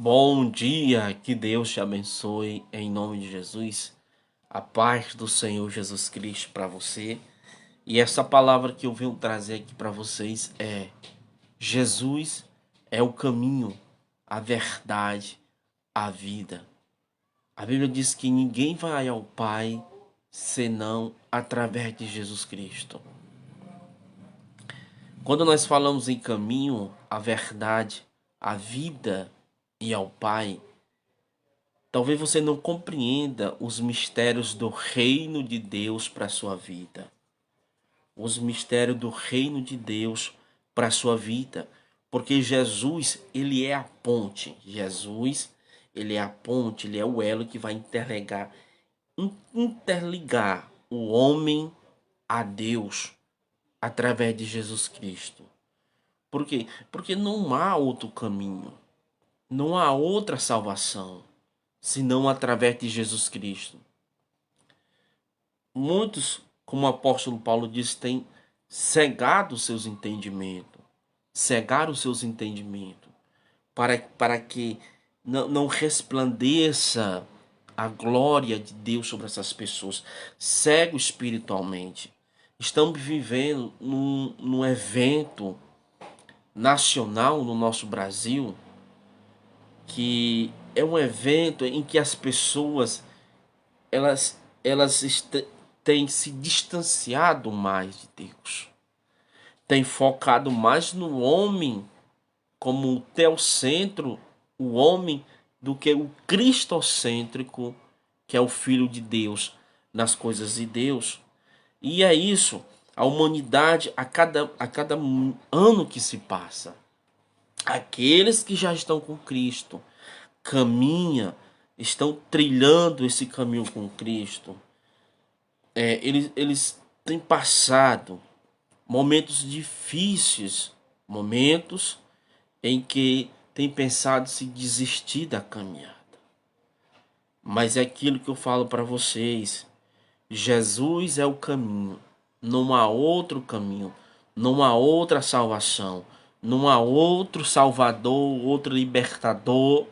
Bom dia, que Deus te abençoe em nome de Jesus. A paz do Senhor Jesus Cristo para você. E essa palavra que eu venho trazer aqui para vocês é: Jesus é o caminho, a verdade, a vida. A Bíblia diz que ninguém vai ao Pai senão através de Jesus Cristo. Quando nós falamos em caminho, a verdade, a vida e ao Pai, talvez você não compreenda os mistérios do reino de Deus para a sua vida. Os mistérios do reino de Deus para a sua vida. Porque Jesus, ele é a ponte. Jesus, ele é a ponte, ele é o elo que vai interligar o homem a Deus através de Jesus Cristo. Por quê? Porque não há outro caminho. Não há outra salvação senão através de Jesus Cristo. Muitos, como o apóstolo Paulo diz, têm cegado os seus entendimentos, cegaram os seus entendimentos, para que não resplandeça a glória de Deus sobre essas pessoas, cego espiritualmente. Estamos vivendo num evento nacional no nosso Brasil, que é um evento em que as pessoas elas têm se distanciado mais de Deus, têm focado mais no homem como o teocentro, o homem, do que o cristocêntrico, que é o Filho de Deus, nas coisas de Deus. E é isso, a humanidade, a cada ano que se passa, aqueles que já estão com Cristo, caminha, estão trilhando esse caminho com Cristo, eles têm passado momentos difíceis, momentos em que têm pensado se desistir da caminhada. Mas é aquilo que eu falo para vocês: Jesus é o caminho, não há outro caminho, não há outra salvação, não há outro Salvador, outro libertador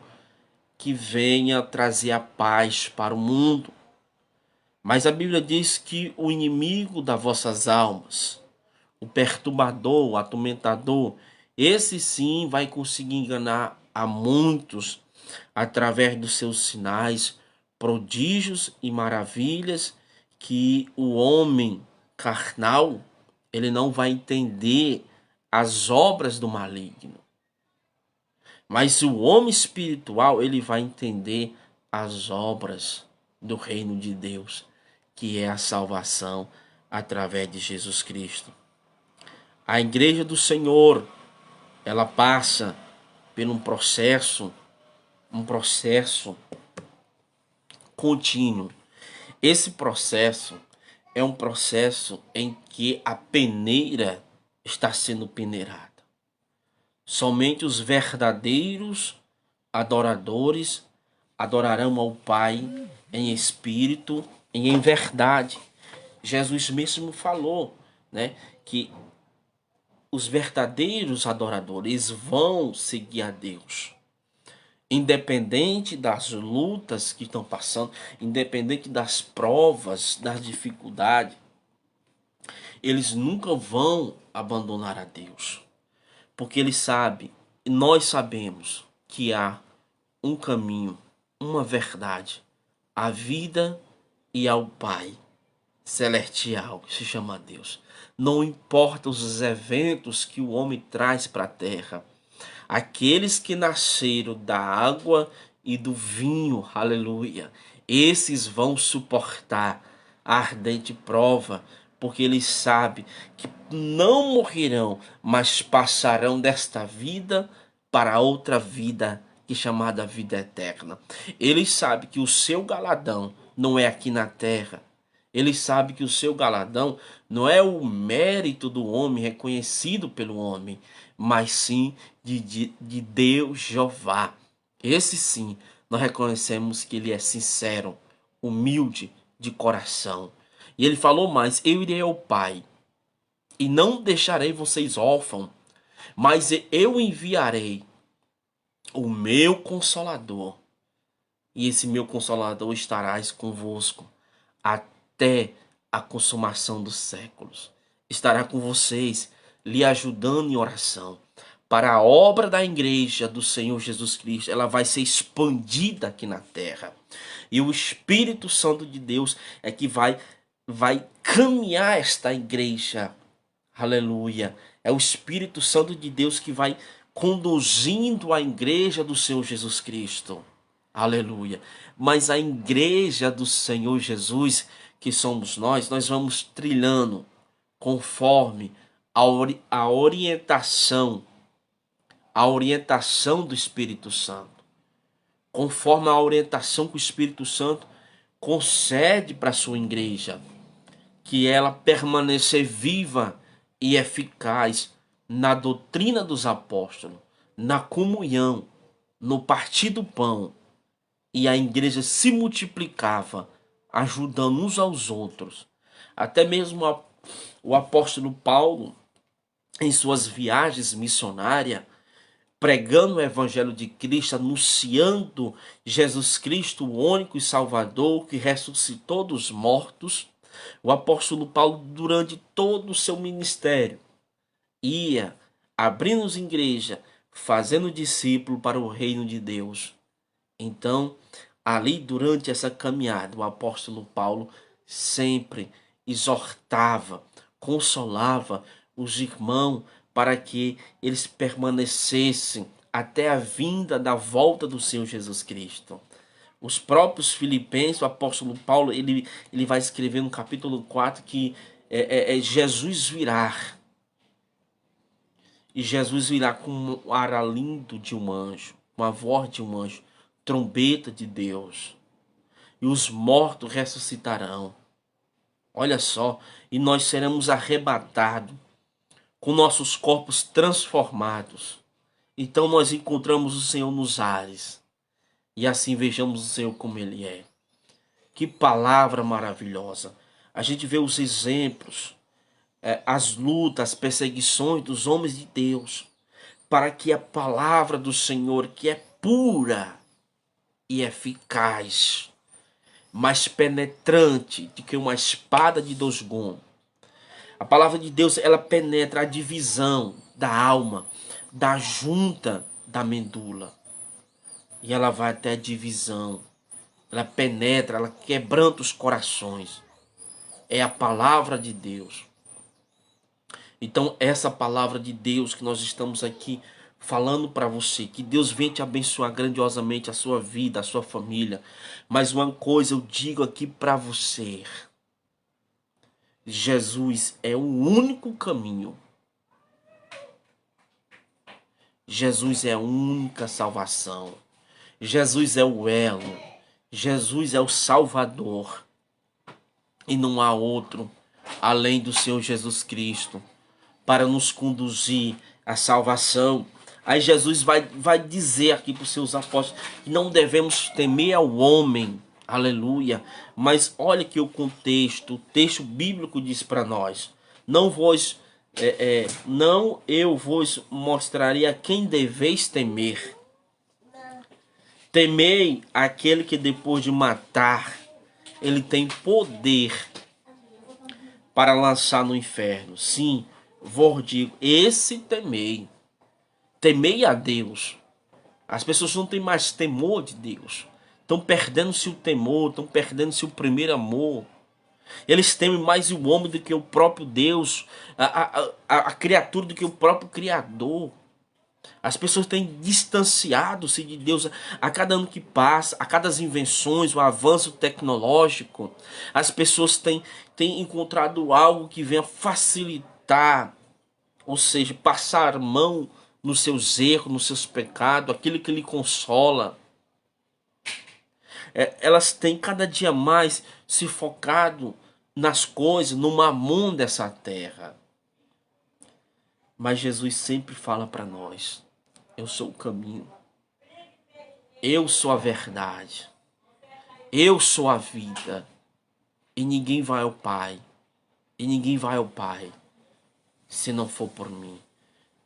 que venha trazer a paz para o mundo. Mas a Bíblia diz que o inimigo das vossas almas, o perturbador, o atormentador, esse sim vai conseguir enganar a muitos através dos seus sinais, prodígios e maravilhas, que o homem carnal ele não vai entender as obras do maligno. Mas o homem espiritual ele vai entender as obras do reino de Deus, que é a salvação através de Jesus Cristo. A igreja do Senhor, ela passa por um processo contínuo. Esse processo é um processo em que a peneira está sendo peneirada. Somente os verdadeiros adoradores adorarão ao Pai em espírito e em verdade. Jesus mesmo falou, né, que os verdadeiros adoradores vão seguir a Deus. Independente das lutas que estão passando, independente das provas, das dificuldades, eles nunca vão abandonar a Deus. Porque ele sabe, e nós sabemos, que há um caminho, uma verdade, a vida e ao Pai celestial, que se chama Deus. Não importa os eventos que o homem traz para a terra, aqueles que nasceram da água e do vinho, aleluia, esses vão suportar a ardente prova, porque eles sabem que não morrerão, mas passarão desta vida para outra vida, que é chamada vida eterna. Eles sabem que o seu galadão não é aqui na terra. Ele sabe que o seu galadão não é o mérito do homem reconhecido pelo homem, mas sim de Deus Jeová. Esse sim, nós reconhecemos que ele é sincero, humilde de coração. E ele falou mais: eu irei ao Pai e não deixarei vocês órfãos, mas eu enviarei o meu Consolador. E esse meu Consolador estarás convosco até a consumação dos séculos. Estará com vocês, lhe ajudando em oração. Para a obra da igreja do Senhor Jesus Cristo, ela vai ser expandida aqui na terra. E o Espírito Santo de Deus é que vai caminhar esta igreja. Aleluia. É o Espírito Santo de Deus que vai conduzindo a igreja do Senhor Jesus Cristo. Aleluia. Mas a igreja do Senhor Jesus, que somos nós vamos trilhando conforme a orientação do Espírito Santo. Conforme a orientação que o Espírito Santo concede para a sua igreja, que ela permanecer viva e eficaz na doutrina dos apóstolos, na comunhão, no partir do pão, e a igreja se multiplicava, ajudando uns aos outros. Até mesmo o apóstolo Paulo, em suas viagens missionárias, pregando o evangelho de Cristo, anunciando Jesus Cristo, o único e Salvador que ressuscitou dos mortos, o apóstolo Paulo, durante todo o seu ministério, ia abrindo as igrejas, fazendo discípulo para o reino de Deus. Então, ali durante essa caminhada, o apóstolo Paulo sempre exortava, consolava os irmãos para que eles permanecessem até a vinda da volta do Senhor Jesus Cristo. Os próprios Filipenses, o apóstolo Paulo, ele vai escrever no capítulo 4 que Jesus virá. E Jesus virá com o aralindo de um anjo, com a voz de um anjo, trombeta de Deus. E os mortos ressuscitarão. Olha só, e nós seremos arrebatados, com nossos corpos transformados. Então nós encontramos o Senhor nos ares. E assim vejamos o Senhor como Ele é. Que palavra maravilhosa. A gente vê os exemplos, as lutas, as perseguições dos homens de Deus, para que a palavra do Senhor, que é pura e eficaz, mais penetrante do que uma espada de dois gumes. A palavra de Deus, ela penetra a divisão da alma, da junta da medula. E ela vai até a divisão. Ela penetra, ela quebranta os corações. É a palavra de Deus. Então, essa palavra de Deus que nós estamos aqui falando para você, que Deus venha te abençoar grandiosamente a sua vida, a sua família. Mas uma coisa eu digo aqui para você: Jesus é o único caminho. Jesus é a única salvação. Jesus é o elo. Jesus é o Salvador. E não há outro além do Senhor Jesus Cristo para nos conduzir à salvação. Aí Jesus vai dizer aqui para os seus apóstolos que não devemos temer ao homem. Aleluia. Mas olha que o texto bíblico diz para nós: não eu vos mostrarei a quem deveis temer. Temei aquele que depois de matar, ele tem poder para lançar no inferno. Sim, vos digo, esse temei. Temei a Deus. As pessoas não têm mais temor de Deus. Estão perdendo-se o temor, estão perdendo-se o primeiro amor. Eles temem mais o homem do que o próprio Deus, a criatura do que o próprio Criador. As pessoas têm distanciado-se de Deus a cada ano que passa, a cada invenções, o avanço tecnológico. As pessoas têm encontrado algo que venha facilitar, ou seja, passar mão nos seus erros, nos seus pecados, aquilo que lhe consola. Elas têm cada dia mais se focado nas coisas, no mamon dessa terra. Mas Jesus sempre fala para nós: eu sou o caminho, eu sou a verdade, eu sou a vida, e ninguém vai ao Pai, se não for por mim.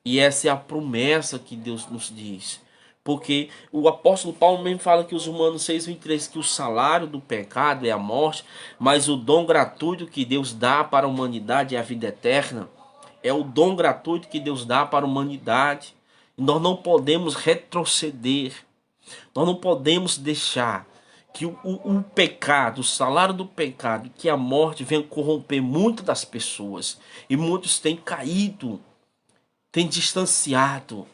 E essa é a promessa que Deus nos diz: Porque o apóstolo Paulo mesmo fala que os Romanos 6:23, que o salário do pecado é a morte, mas o dom gratuito que Deus dá para a humanidade é a vida eterna. É o dom gratuito que Deus dá para a humanidade. E nós não podemos retroceder. Nós não podemos deixar que o pecado, o salário do pecado, que a morte venha corromper muitas das pessoas. E muitos têm caído, têm distanciado.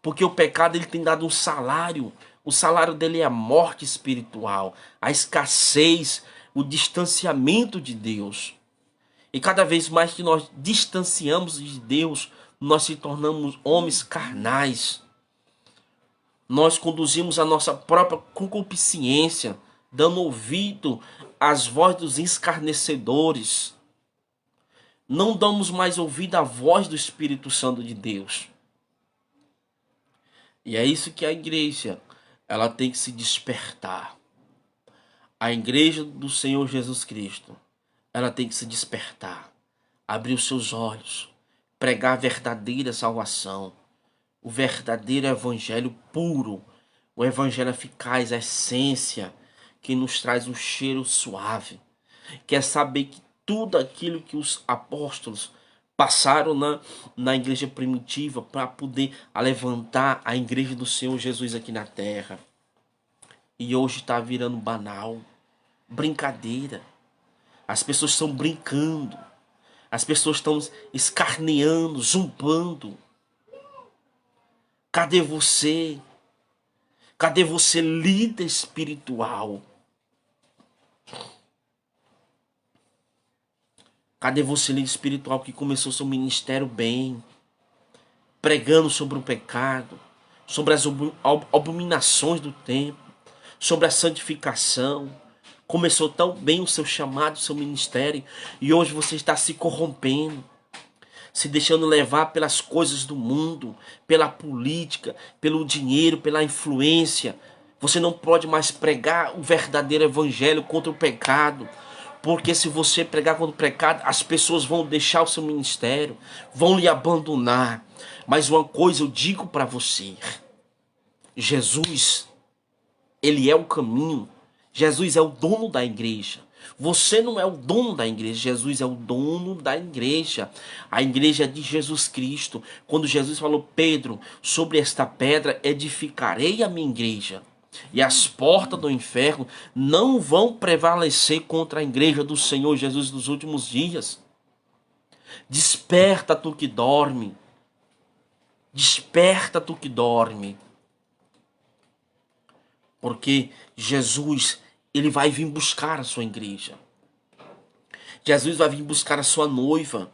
Porque o pecado ele tem dado um salário. O salário dele é a morte espiritual, a escassez, o distanciamento de Deus. E cada vez mais que nós distanciamos de Deus, nós se tornamos homens carnais. Nós conduzimos a nossa própria concupiscência, dando ouvido às vozes dos escarnecedores. Não damos mais ouvido à voz do Espírito Santo de Deus. E é isso que a igreja, ela tem que se despertar. A igreja do Senhor Jesus Cristo, ela tem que se despertar, abrir os seus olhos, pregar a verdadeira salvação, o verdadeiro evangelho puro, o evangelho eficaz, a essência que nos traz um cheiro suave. Quer saber que tudo aquilo que os apóstolos passaram na igreja primitiva para poder levantar a igreja do Senhor Jesus aqui na terra. E hoje está virando banal, brincadeira. As pessoas estão brincando, as pessoas estão escarneando, zombando. Cadê você? Cadê você, líder espiritual? Cadê você, líder espiritual, que começou seu ministério bem, pregando sobre o pecado, sobre as abominações do tempo, sobre a santificação? Começou tão bem o seu chamado, o seu ministério, e hoje você está se corrompendo, se deixando levar pelas coisas do mundo, pela política, pelo dinheiro, pela influência. Você não pode mais pregar o verdadeiro evangelho contra o pecado. Porque se você pregar contra o pecado, as pessoas vão deixar o seu ministério, vão lhe abandonar. Mas uma coisa eu digo para você: Jesus, ele é o caminho. Jesus é o dono da igreja. Você não é o dono da igreja, Jesus é o dono da igreja. A igreja é de Jesus Cristo. Quando Jesus falou: Pedro, sobre esta pedra edificarei a minha igreja, e as portas do inferno não vão prevalecer contra a igreja do Senhor Jesus dos últimos dias. Desperta, tu que dorme. Desperta, tu que dorme. Porque Jesus, ele vai vir buscar a sua igreja. Jesus vai vir buscar a sua noiva.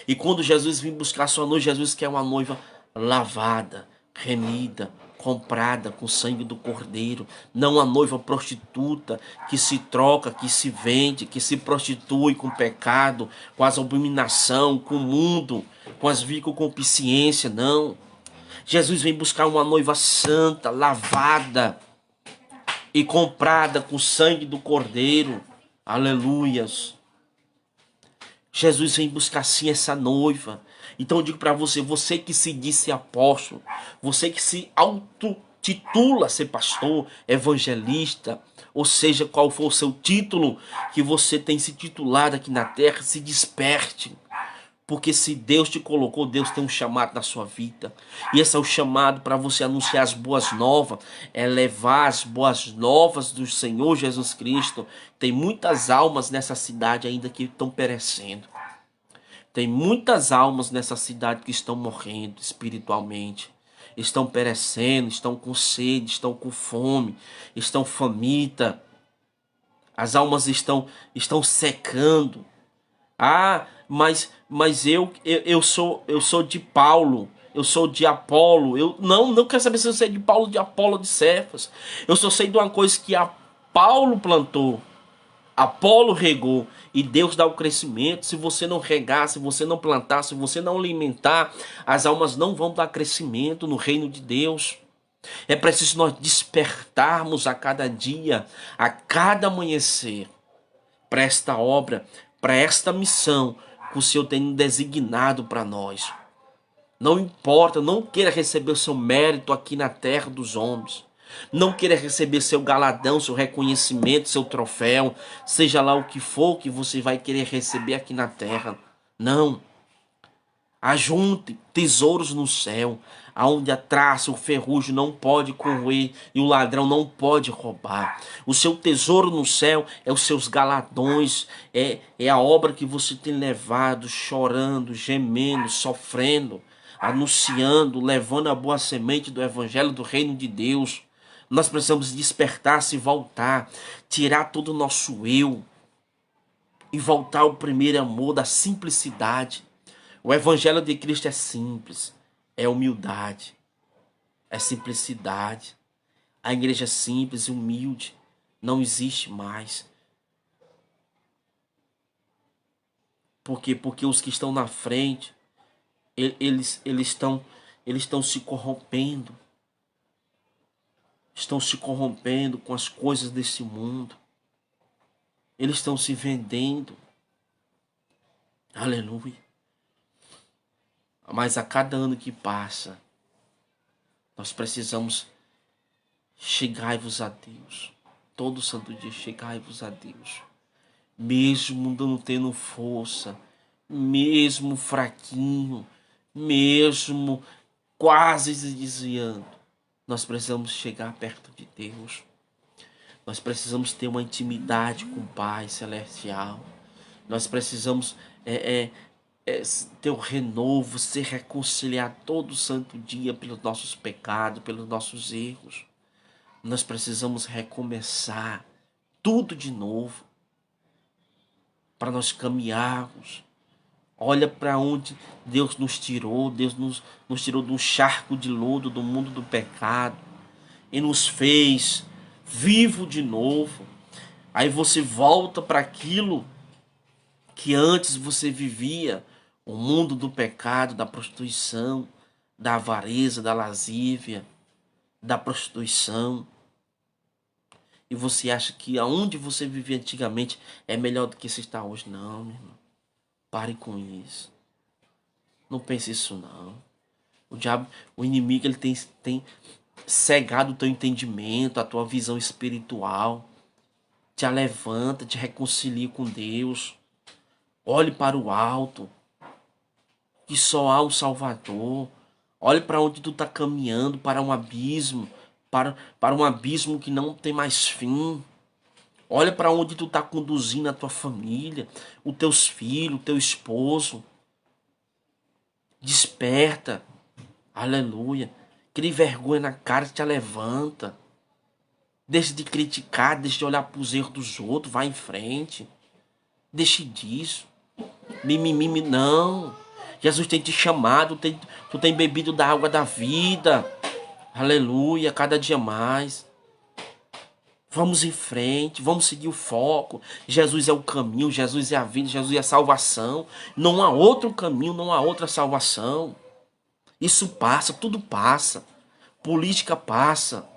E quando Jesus vir buscar a sua noiva, Jesus quer uma noiva lavada, remida, comprada com o sangue do Cordeiro. Não uma noiva prostituta que se troca, que se vende, que se prostitui com o pecado, com as abominações, com o mundo, com as concupiscências. Não. Jesus vem buscar uma noiva santa, lavada e comprada com o sangue do Cordeiro. Aleluias. Jesus vem buscar sim essa noiva. Então eu digo para você, você que se disse apóstolo, você que se autotitula ser pastor, evangelista, ou seja, qual for o seu título que você tem se titulado aqui na terra, se desperte. Porque se Deus te colocou, Deus tem um chamado na sua vida. E esse é o chamado para você anunciar as boas novas. É levar as boas novas do Senhor Jesus Cristo. Tem muitas almas nessa cidade ainda que estão perecendo. Tem muitas almas nessa cidade que estão morrendo espiritualmente. Estão perecendo, estão com sede, estão com fome, estão famintas. As almas estão secando. Ah, mas eu sou de Paulo, eu sou de Apolo. Eu não quero saber se você é de Paulo, de Apolo, de Cefas. Eu só sei de uma coisa, que Paulo plantou, Apolo regou, e Deus dá o crescimento. Se você não regar, se você não plantar, se você não alimentar, as almas não vão dar crescimento no reino de Deus. É preciso nós despertarmos a cada dia, a cada amanhecer, para esta obra, para esta missão que o Senhor tem designado para nós. Não importa, não queira receber o seu mérito aqui na terra dos homens. Não queira receber seu galadão, seu reconhecimento, seu troféu, seja lá o que for que você vai querer receber aqui na terra. Não. Ajunte tesouros no céu, aonde a traça, o ferrugem não pode corroer e o ladrão não pode roubar. O seu tesouro no céu é os seus galadões, é a obra que você tem levado, chorando, gemendo, sofrendo, anunciando, levando a boa semente do evangelho do reino de Deus. Nós precisamos despertar-se e voltar, tirar todo o nosso eu e voltar ao primeiro amor da simplicidade. O evangelho de Cristo é simples, é humildade, é simplicidade. A igreja é simples e humilde não existe mais. Por quê? Porque os que estão na frente, eles estão se corrompendo. Estão se corrompendo com as coisas desse mundo. Eles estão se vendendo. Aleluia. Mas a cada ano que passa, nós precisamos chegai-vos a Deus. Todo santo dia chegai-vos a Deus. Mesmo não tendo força, mesmo fraquinho, mesmo quase se desviando, nós precisamos chegar perto de Deus. Nós precisamos ter uma intimidade com o Pai Celestial. Nós precisamos ter o renovo, se reconciliar todo santo dia pelos nossos pecados, pelos nossos erros. Nós precisamos recomeçar tudo de novo para nós caminharmos. Olha para onde Deus nos tirou. Deus nos tirou de um charco de lodo do mundo do pecado e nos fez vivo de novo. Aí você volta para aquilo que antes você vivia, o mundo do pecado, da prostituição, da avareza, da lascívia, da prostituição. E você acha que aonde você vivia antigamente é melhor do que você está hoje? Não, meu irmão. Pare com isso. Não pense isso não. O diabo, o inimigo, ele tem cegado o teu entendimento, a tua visão espiritual. Te levanta, te reconcilia com Deus. Olhe para o alto, que só há um Salvador. Olhe para onde tu está caminhando, para um abismo, para um abismo que não tem mais fim. Olha para onde tu está conduzindo a tua família, os teus filhos, o teu esposo. Desperta. Aleluia. Crie vergonha na cara, te levanta. Deixe de criticar, deixe de olhar para os erros dos outros, vai em frente. Deixe disso. Mimimi, não. Jesus tem te chamado, tu tem bebido da água da vida. Aleluia, cada dia mais. Vamos em frente, vamos seguir o foco. Jesus é o caminho, Jesus é a vida, Jesus é a salvação. Não há outro caminho, não há outra salvação. Isso passa, tudo passa. Política passa.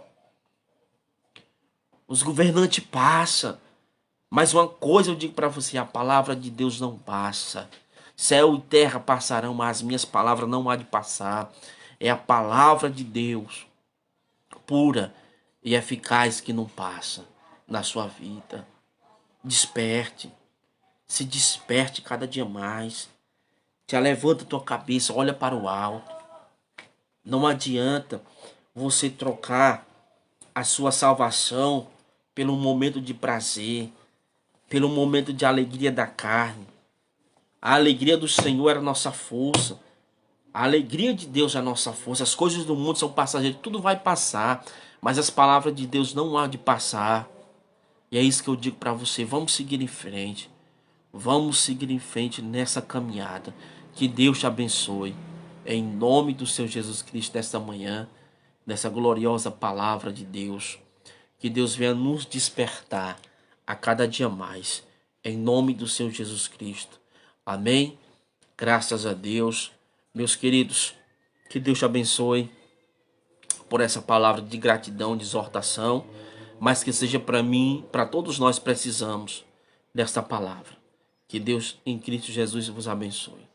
Os governantes passam. Mas uma coisa eu digo para você, a palavra de Deus não passa. Céu e terra passarão, mas as minhas palavras não há de passar. É a palavra de Deus, pura e eficaz, que não passa na sua vida. Desperte. Se desperte cada dia mais. Te levanta a tua cabeça, olha para o alto. Não adianta você trocar a sua salvação pelo momento de prazer, pelo momento de alegria da carne. A alegria do Senhor era a nossa força. A alegria de Deus é a nossa força. As coisas do mundo são passageiras, tudo vai passar, mas as palavras de Deus não há de passar. E é isso que eu digo para você, vamos seguir em frente. Vamos seguir em frente nessa caminhada. Que Deus te abençoe. Em nome do Senhor Jesus Cristo, nesta manhã, nessa gloriosa palavra de Deus. Que Deus venha nos despertar a cada dia mais. Em nome do Senhor Jesus Cristo. Amém? Graças a Deus. Meus queridos, que Deus te abençoe por essa palavra de gratidão, de exortação. Mas que seja para mim, para todos nós precisamos desta palavra. Que Deus em Cristo Jesus vos abençoe.